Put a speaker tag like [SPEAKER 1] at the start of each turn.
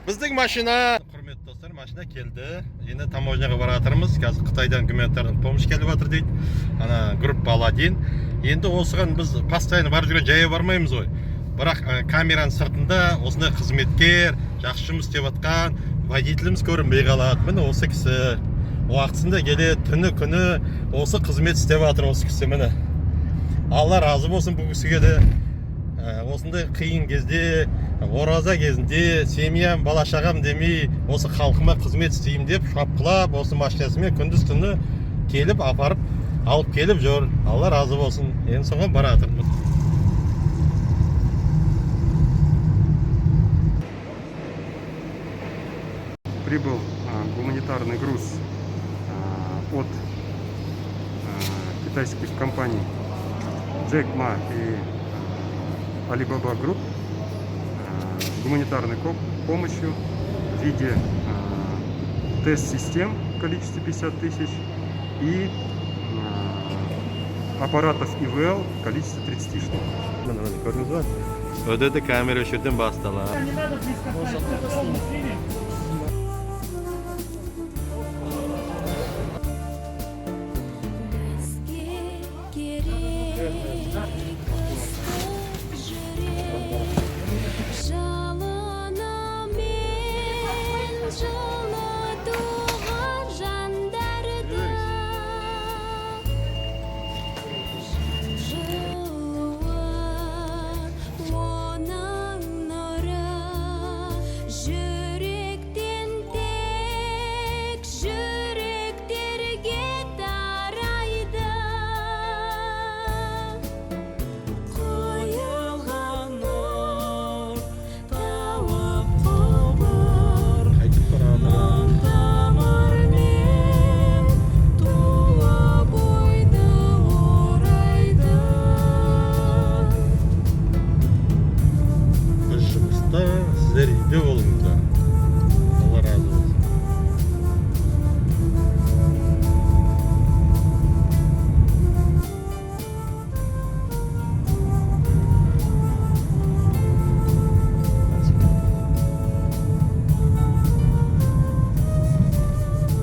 [SPEAKER 1] Біздің машина, құрметті достар, машина келді. Енді таможняға бара жатырмыз. Қазір Қытайдан гуманитарный помощь келіп жатыр дейді. Ана группа Аладдин. Енді осыған біз постоянно барып жүрген жайы бармаймыз ғой. Бірақ камераның сыртында осындай қызметкер, жақсы жұмыс істеп жатқан водителіміз көрінбей қалады. Міне осы кісі уақытысында келеді, түні күні осы қызмет істеп жатыр осы кісі міне. Алла разы болсын бұл кісіге де. Осындай қиын кезде, ораза кезінде семьям, бала шағам демей, осы халқыма қызмет істеймін деп шапқылап, осы машинасымен күндіз түні келіп, апарып, алып келіп жүр. Алла разы болсын. Енді соған бара жатырмыз.
[SPEAKER 2] Прибыл гуманитарный груз от китайских компаний Jack Ma и Alibaba Group с гуманитарной помощью в виде тест-систем в количестве 50 тысяч и аппаратов ИВЛ в количестве 30 штук.
[SPEAKER 1] Ödedi kamera şuradan bastılar.
[SPEAKER 3] Не надо близко.